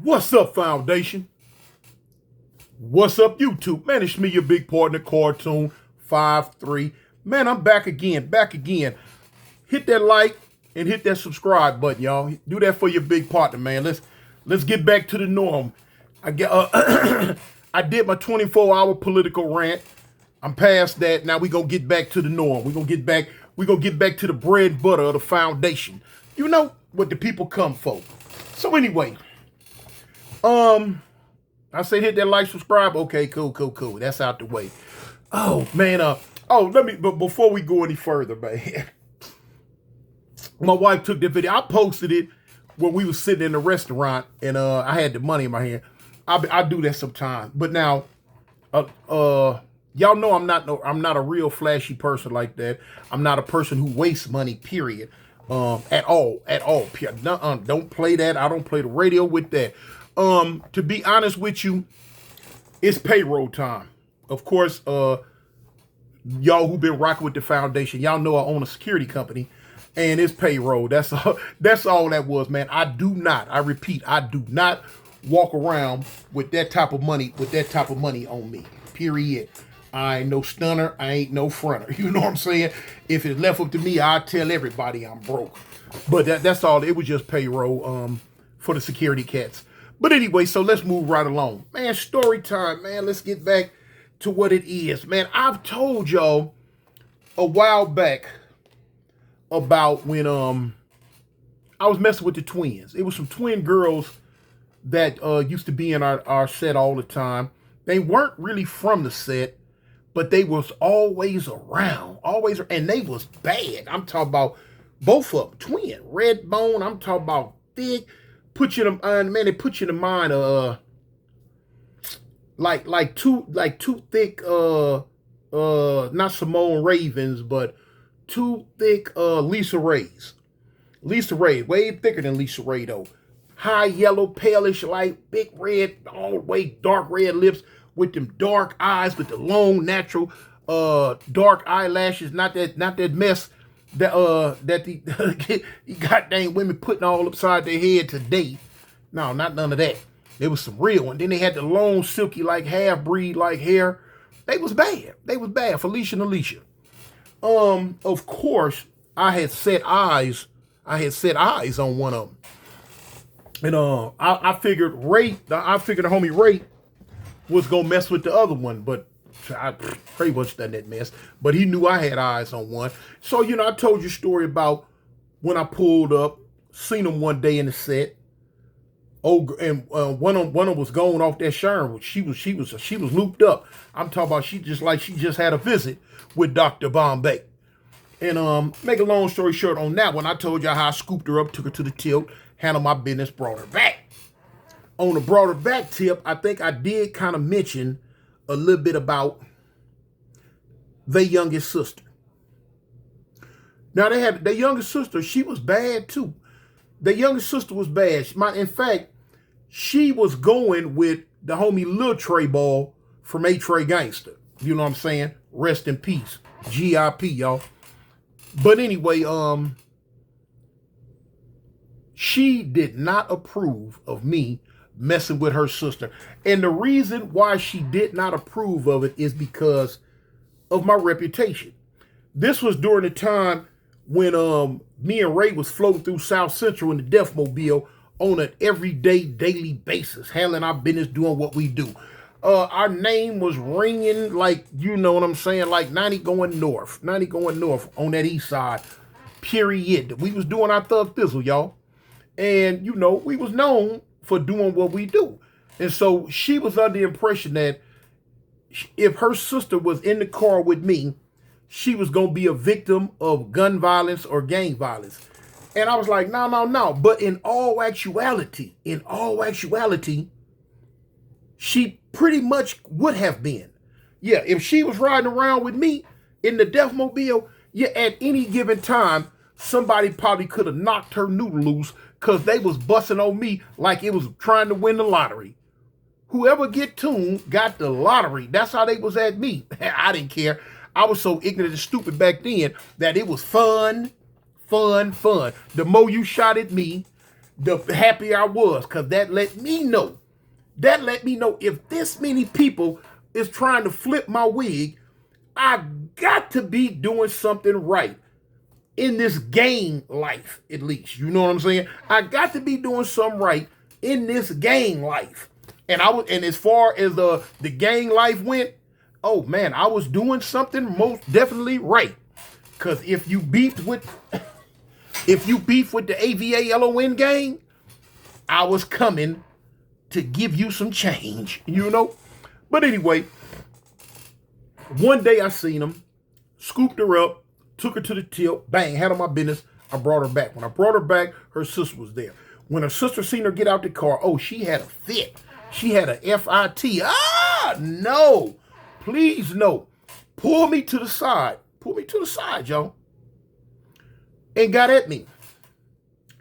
What's up, Foundation? What's up, YouTube? Man, it's me, your big partner, Cartoon 53. Man, I'm back again, Hit that like and hit that subscribe button, y'all. Do that for your big partner, man. Let's get back to the norm. I did my 24-hour political rant. I'm past that. Now we gonna get back to the norm. We gonna get back to the bread and butter of the foundation. You know what the people come for. So anyway, I say hit that like, subscribe. Okay, cool. That's out the way. Oh man, but before we go any further, man, my wife took that video. I posted it when we was sitting in the restaurant and I had the money in my hand. I do that sometimes, but now, y'all know I'm not a real flashy person like that. I'm not a person who wastes money. Period. At all. Don't play that. I don't play the radio with that. To be honest with you, it's payroll time. Of course, y'all who've been rocking with the foundation, y'all know I own a security company, and it's payroll. That's all that was, man. I repeat, I do not walk around with that type of money on me. Period. I ain't no stunner. I ain't no fronter. You know what I'm saying? If it's left up to me, I'll tell everybody I'm broke. But that's all. It was just payroll for the security cats. But anyway, so let's move right along. Man, story time, man. Let's get back to what it is. Man, I've told y'all a while back about when I was messing with the twins. It was some twin girls that used to be in our set all the time. They weren't really from the set, but they was always around. And they was bad. I'm talking about both of them. Twin, red bone. I'm talking about thick. They put you in mind like two thick not Simone Ravens, but two thick Lisa Rays. Lisa Ray, way thicker than Lisa Ray though. High yellow, palish light, big red, all the way dark red lips with them dark eyes with the long natural dark eyelashes, not that mess that the goddamn women putting all upside their head today. No, not none of that. There was some real one. Then they had the long, silky, like half-breed like hair. They was bad. Felicia and Alicia. Of course, I had set eyes on one of them. And I figured the homie Ray was gonna mess with the other one, but I pretty much done that mess. But he knew I had eyes on one. So, I told you a story about when I pulled up, seen him one day in the set. Oh, and one of them was going off that Sharon. She was looped up. I'm talking about she just had a visit with Dr. Bombay. And make a long story short on that one, I told y'all how I scooped her up, took her to the tilt, handled my business, brought her back. On the brought her back tip, I think I did kind of mention a little bit about their youngest sister. Now, they had their youngest sister. She was bad, too. Their youngest sister was bad. In fact, she was going with the homie Lil Trey Ball from A-Trey Gangster. You know what I'm saying? Rest in peace. G.I.P., y'all. But anyway, she did not approve of me messing with her sister. And the reason why she did not approve of it is because of my reputation. This was during the time when me and Ray was floating through South Central in the Deathmobile on an everyday, daily basis, handling our business, doing what we do. Our name was ringing like, you know what I'm saying, like 90 going north on that east side, period. We was doing our thug thizzle, y'all. And, we was known for doing what we do. And so she was under the impression that if her sister was in the car with me, she was going to be a victim of gun violence or gang violence. And I was like, no. But in all actuality, she pretty much would have been. Yeah, if she was riding around with me in the Deathmobile, at any given time, somebody probably could have knocked her noodle loose because they was busting on me like it was trying to win the lottery. Whoever get tuned got the lottery. That's how they was at me. I didn't care. I was so ignorant and stupid back then that it was fun. The more you shot at me, the happier I was, because that let me know. That let me know if this many people is trying to flip my wig, I got to be doing something right in this gang life, at least. You know what I'm saying? I got to be doing something right in this gang life. And as far as the gang life went, oh man, I was doing something most definitely right. Cause if you beefed with the AVALON gang, I was coming to give you some change, you know? But anyway, one day I seen him, scooped her up, took her to the tilt, bang, had on my business. I brought her back. When I brought her back, her sister was there. When her sister seen her get out the car, oh, she had a fit. She had a FIT. Ah, no. Please, no. Pull me to the side. Pull me to the side, y'all. And got at me.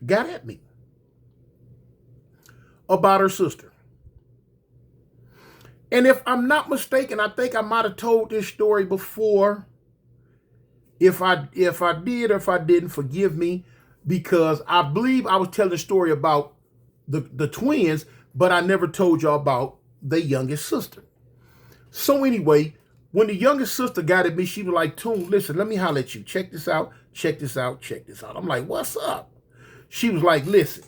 Got at me. About her sister. And if I'm not mistaken, I think I might have told this story before. If I did or if I didn't, forgive me, because I believe I was telling a story about the twins, but I never told y'all about the youngest sister. So anyway, when the youngest sister got at me, she was like, Toon, listen, let me holler at you. Check this out, check this out, check this out. I'm like, what's up? She was like, listen,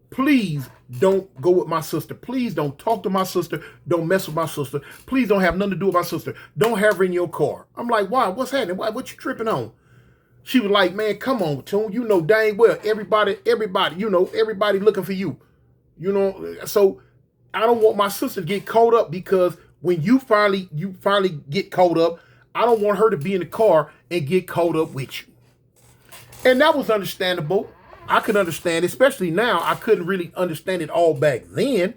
please don't go with my sister. Please don't talk to my sister. Don't mess with my sister. Please don't have nothing to do with my sister. Don't have her in your car. I'm like, why? What's happening? Why? What you tripping on? She was like, man, come on, Toon. You know dang well, everybody, everybody looking for you. You know, so I don't want my sister to get caught up, because when you finally get caught up, I don't want her to be in the car and get caught up with you. And that was understandable. I could understand, especially now. I couldn't really understand it all back then,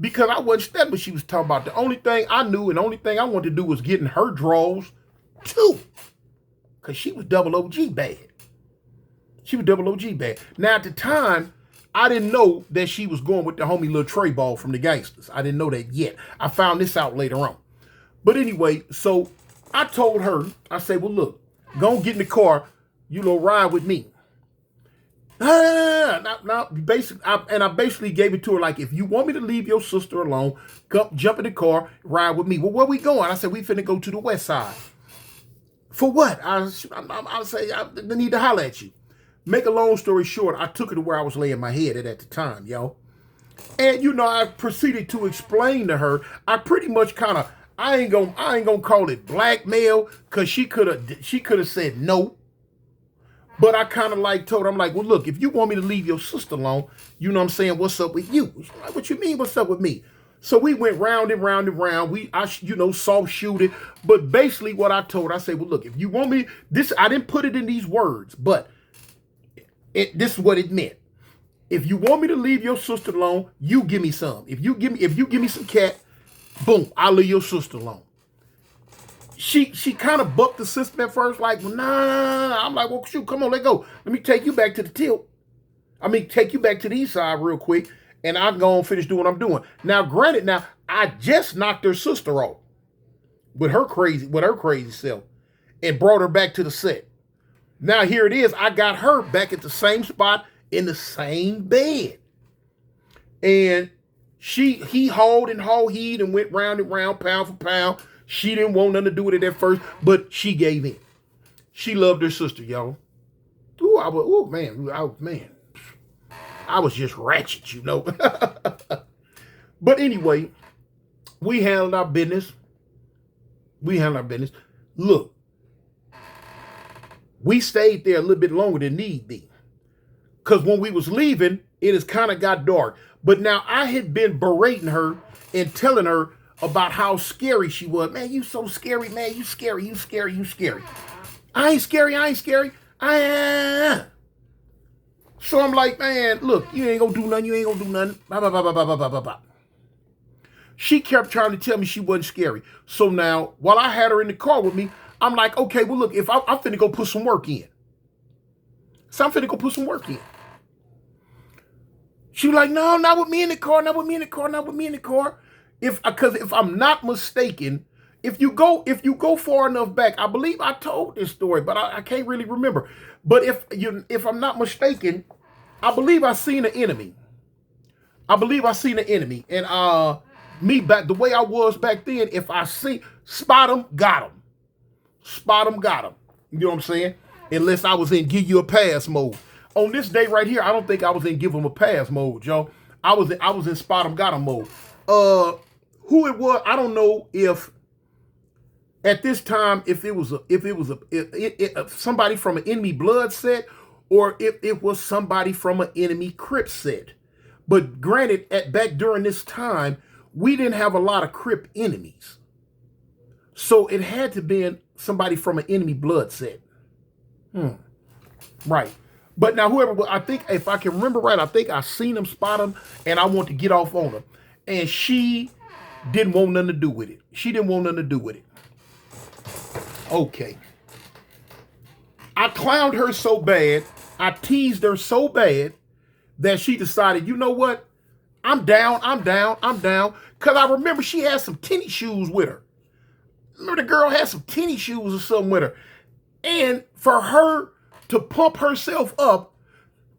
because I wasn't studying what she was talking about. The only thing I knew and the only thing I wanted to do was getting her draws too, because she was double OG bad. She was double OG bad. Now at the time, I didn't know that she was going with the homie Lil Trey Ball from the Gangsters. I didn't know that yet. I found this out later on. But anyway, so I told her, I said, well, look, go get in the car, ride with me. I basically gave it to her like, if you want me to leave your sister alone, jump in the car, ride with me. Well, where we going? I said, we finna go to the west side. For what? I say, I need to holler at you. Make a long story short, I took her to where I was laying my head at the time, yo. And I proceeded to explain to her. I pretty much I ain't gonna call it blackmail, because she could have said no. But I kind of told her, I'm like, well, look, if you want me to leave your sister alone, you know what I'm saying, what's up with you? She's like, what you mean, what's up with me? So we went round and round and round. I soft shoot it. But basically what I told her, I said, well, look, if you want me, I didn't put it in these words, but this is what it meant. If you want me to leave your sister alone, you give me some. If you give me some cat, boom, I'll leave your sister alone. She kind of bucked the system at first, like, well, nah. I'm like, well, shoot, come on, let's go. Let me take you back to the tilt. Take you back to the east side real quick, and I'm going to finish doing what I'm doing. Now, granted, I just knocked her sister off with her crazy self and brought her back to the set. Now, here it is. I got her back at the same spot in the same bed. And he hauled and went round and round, pound for pound. She didn't want nothing to do with it at first, but she gave in. She loved her sister, y'all. Man. I was just ratchet, But anyway, we handled our business. Look, we stayed there a little bit longer than need be. Because when we was leaving, it has kind of got dark. But now I had been berating her and telling her about how scary she was. Man, you so scary, man. You scary. I ain't scary. So I'm like, man, look, you ain't gonna do nothing. Blah, blah, blah, blah, blah, blah, blah, blah. She kept trying to tell me she wasn't scary. So now, while I had her in the car with me, I'm like, okay, well, look, if I'm finna go put some work in. She was like, no, not with me in the car. Because if I'm not mistaken, if you go far enough back, I believe I told this story, but I can't really remember. But if I'm not mistaken, I believe I seen an enemy. I believe I seen an enemy. And me back the way I was back then, if I see spot him, got him. Spot him, got him. You know what I'm saying? Unless I was in give you a pass mode. On this day right here, I don't think I was in give him a pass mode, Joe. I was in spot him, got him mode. Who it was, I don't know if at this time if it was somebody from an enemy blood set or if it was somebody from an enemy Crip set. But granted, back during this time, we didn't have a lot of Crip enemies. So it had to be somebody from an enemy blood set. Right. But now whoever, I think if I can remember right, I think I seen him, spot him, and I want to get off on him. And she didn't want nothing to do with it. She didn't want nothing to do with it. Okay. I clowned her so bad, I teased her so bad that she decided, you know what? I'm down. Because I remember she had some tennis shoes with her. Remember the girl had some tennis shoes or something with her. And for her to pump herself up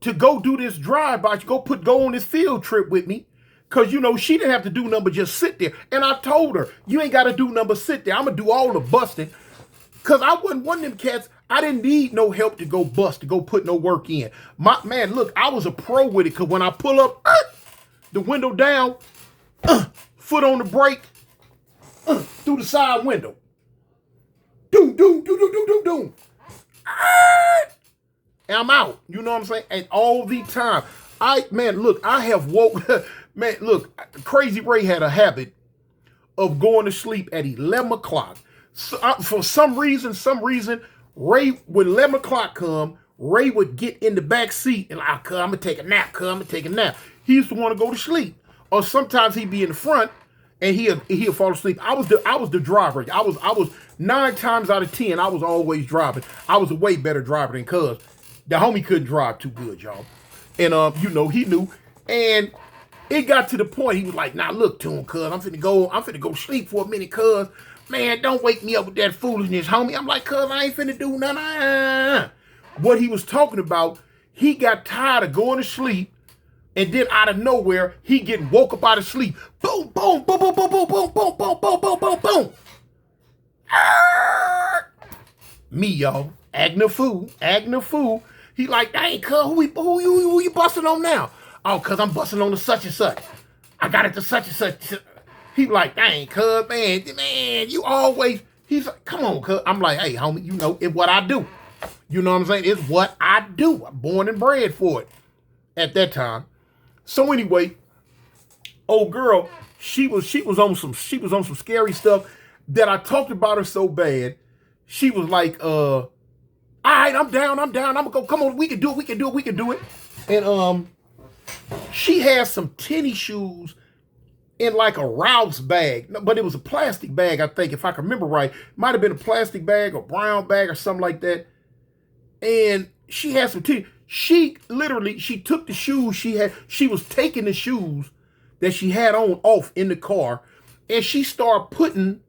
to go do this drive-by, to go on this field trip with me, because, you know, she didn't have to do nothing but just sit there. And I told her, you ain't got to do nothing but sit there. I'm going to do all the busting. Because I wasn't one of them cats. I didn't need no help to go bust, to go put no work in. Man, look, I was a pro with it. Because when I pull up, the window down, foot on the brake, through the side window. Doom, doom, doom, doom, doom, doom, doom. And I'm out. You know what I'm saying? And all the time. I have woke. Man, look, Crazy Ray had a habit of going to sleep at 11 o'clock. So for some reason, Ray, when 11 o'clock come, Ray would get in the back seat and I'm going to take a nap, He used to want to go to sleep. Or sometimes he'd be in the front and he'll fall asleep. I was the driver. I was 9 times out of 10, I was always driving. I was a way better driver than Cuz. The homie couldn't drive too good, y'all. And he knew. And it got to the point he was like, nah, look to him, Cuz. I'm finna go sleep for a minute, Cuz. Man, don't wake me up with that foolishness, homie. I'm like, Cuz, I ain't finna do nothing. What he was talking about, he got tired of going to sleep. And then out of nowhere, he getting woke up out of sleep. Boom, boom, boom, boom, boom, boom, boom, boom, boom, boom, boom, boom, boom. Me, y'all, acting a fool. He like, dang, cuz, who you busting on now? Oh, cuz I'm busting on the such and such. I got it to such and such. He like, dang, cuz, man, you always. He's like, come on, cuz. I'm like, hey, homie, you know, it's what I do. You know what I'm saying? It's what I do. I'm born and bred for it at that time. So anyway, old girl, she was on some scary stuff that I talked about her so bad. She was like, all right, I'm down. I'm gonna go. Come on, we can do it. And she had some tennis shoes in like a Rouse bag, but it was a plastic bag, I think, if I can remember right. Might have been a plastic bag or brown bag or something like that. And she had some tennis. She took the shoes she was taking the shoes that she had on off in the car, and she started putting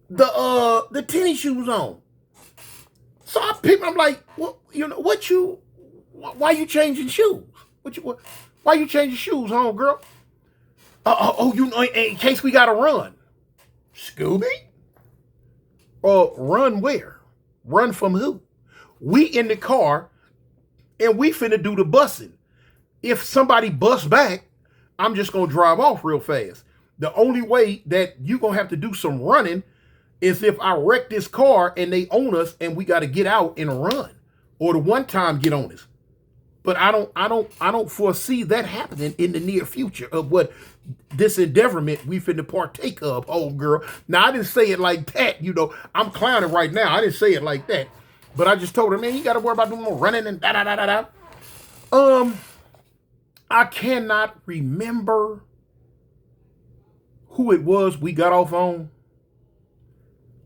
the tennis shoes on. So I'm like, well, you know, why you changing shoes? Why you changing shoes, homegirl? You know, in case we gotta run. Scooby? Run where? Run from who? We in the car, and we finna do the bussing. If somebody busts back, I'm just gonna drive off real fast. The only way that you gonna have to do some running is if I wreck this car and they own us and we gotta get out and run. Or the one time get on us. But I don't foresee that happening in the near future of what this endeavorment we finna partake of, old girl. Now, I didn't say it like that, you know. I'm clowning right now. I didn't say it like that. But I just told her, man, you got to worry about doing more running and da-da-da-da-da. I cannot remember who it was we got off on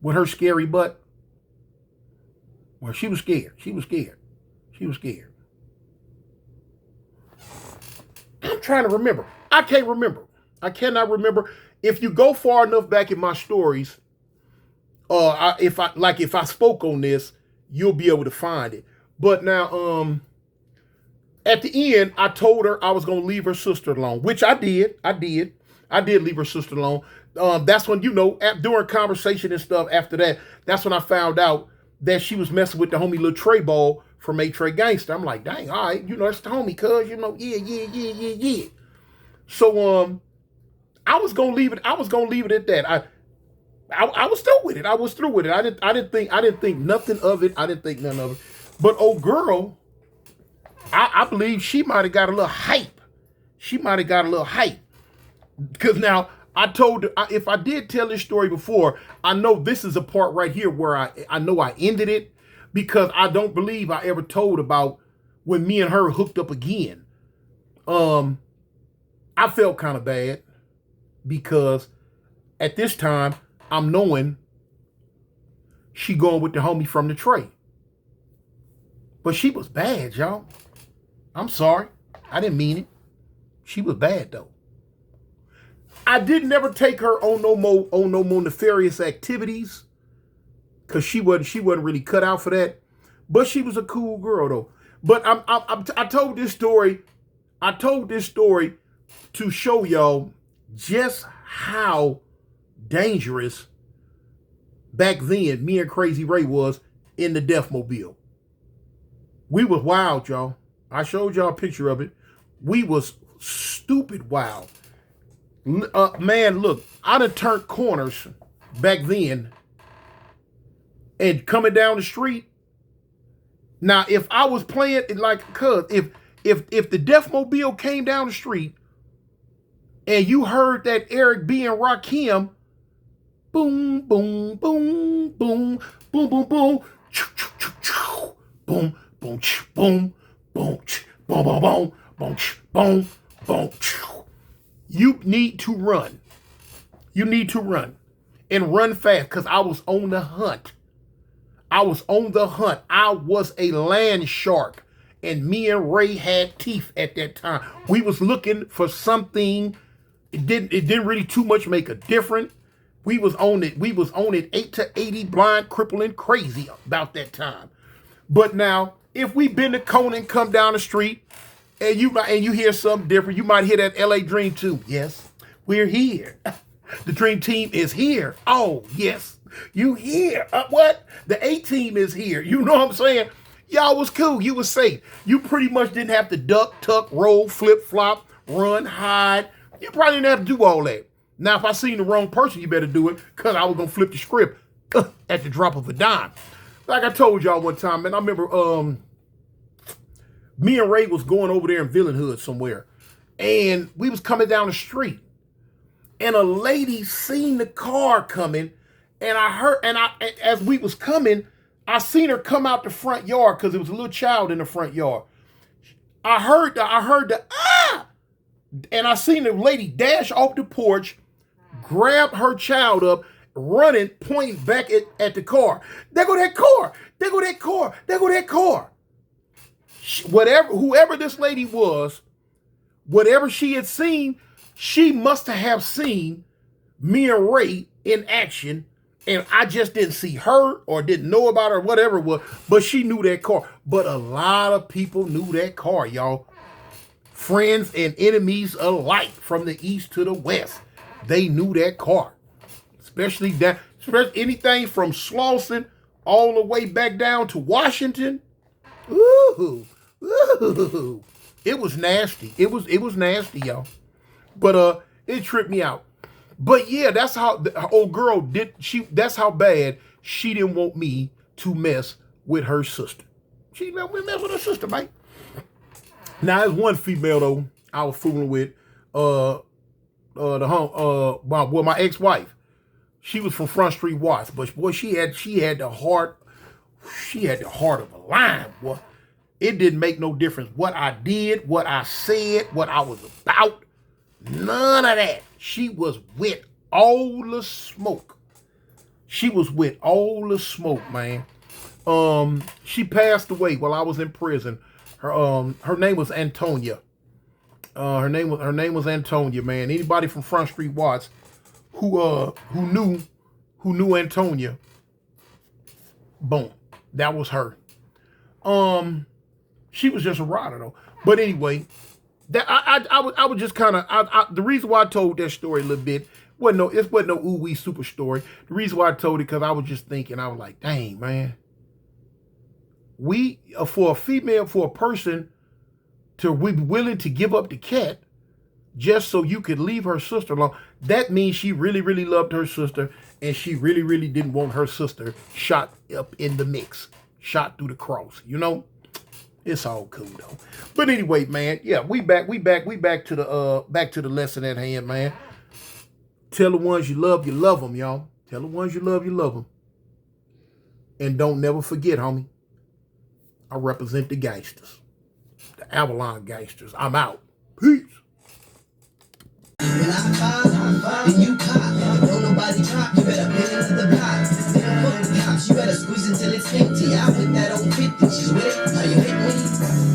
with her scary butt. Well, she was scared. I'm trying to remember. I can't remember. I cannot remember. If you go far enough back in my stories, if I spoke on this, you'll be able to find it. But now, At the end, I told her I was gonna leave her sister alone, which I did. I did leave her sister alone. That's when, during conversation and stuff. After that, that's when I found out that she was messing with the homie Lil Trey Ball from A Trey Gangster. I'm like, dang, all right, that's the homie, cuz, yeah. So I was gonna leave it. I was gonna leave it at that. I was through with it. I was through with it. I didn't think nothing of it. I didn't think nothing of it. But old girl, I believe she might have got a little hype. She might have got a little hype. Because now, I told her, if I did tell this story before, I know this is a part right here where I know I ended it, because I don't believe I ever told about when me and her hooked up again. I felt kind of bad, because at this time, I'm knowing she going with the homie from the Trey. But she was bad, y'all. I'm sorry. I didn't mean it. She was bad, though. I did never take her on no more nefarious activities, because she wasn't really cut out for that. But she was a cool girl, though. But I told this story. I told this story to show y'all just how dangerous back then me and Crazy Ray was in the Deathmobile. We was wild, y'all. I showed y'all a picture of it. We was stupid wild. Man, look, I done turned corners back then and coming down the street. Now, if I was playing it like, cuz, if the Deathmobile came down the street and you heard that Eric B and Rakim, boom, boom, boom, boom, boom, boom, boom, boom, boom, boom, boom, boom, boom, boom, boom, boom, boom. You need to run. You need to run. And run fast, because I was on the hunt. I was on the hunt. I was a land shark. And me and Ray had teeth at that time. We was looking for something. It didn't really too much make a difference. We was on it. We was on it 8 to 80, blind, crippling, crazy about that time. But now, if we been to Conan and come down the street, and you hear something different, you might hear that LA Dream Team. Yes, we're here. The Dream Team is here. Oh, yes, you here. What? The A-Team is here. You know what I'm saying? Y'all was cool. You was safe. You pretty much didn't have to duck, tuck, roll, flip, flop, run, hide. You probably didn't have to do all that. Now, if I seen the wrong person, you better do it, because I was going to flip the script at the drop of a dime. Like I told y'all one time, man, I remember me and Ray was going over there in Villain Hood somewhere, and we was coming down the street, and a lady seen the car coming, and as we was coming, I seen her come out the front yard, because there was a little child in the front yard. I heard the ah, and I seen the lady dash off the porch, grab her child up, running, pointing back at the car. There go that car. There go that car. There go that car. Whoever this lady was, whatever she had seen, she must have seen me and Ray in action, and I just didn't see her or didn't know about her, whatever it was, but she knew that car. But a lot of people knew that car, y'all. Friends and enemies alike, from the east to the west, they knew that car. Especially anything from Slauson all the way back down to Washington. Ooh. It was nasty. It was nasty, y'all. But it tripped me out. But yeah, that's how the old girl did. That's how bad she didn't want me to mess with her sister. She didn't want me to mess with her sister, man. Now there's one female though I was fooling with. My ex-wife. She was from Front Street Watts, but boy, she had the heart. She had the heart of a lion, boy. It didn't make no difference what I did, what I said, what I was about. None of that. She was with all the smoke. She was with all the smoke, man. She passed away while I was in prison. Her name was Antonia. Her name was Antonia, man. Anybody from Front Street Watts who knew Antonia, boom, that was her. She was just a rider though. But anyway, that I was just kind of the reason why I told that story a little bit it wasn't no ooh wee super story. The reason why I told it because I was just thinking, I was like, dang man, we for a female, for a person to be willing to give up the cat just so you could leave her sister alone. That means she really, really loved her sister, and she really, really didn't want her sister shot up in the mix, shot through the cross. You know, it's all cool though. But anyway, man, yeah, we back to the lesson at hand, man. Tell the ones you love them, y'all. Tell the ones you love them, and don't never forget, homie. I represent the gangsters, the Avalon gangsters. I'm out. Peace. When I pop, then you pop. Don't nobody drop, you better pin into the block. Then fuck cops, you better squeeze until it's empty. I put that on 50, she's with it. How you hit me?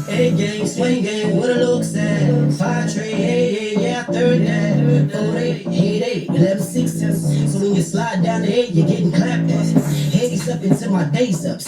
Hey gang, swing gang, what it looks at. 5 tray, hey, yeah, third that. 4 8, 8 8, 11 6. So when you slide down the 8, you're getting clapped at. Heads up until my days up.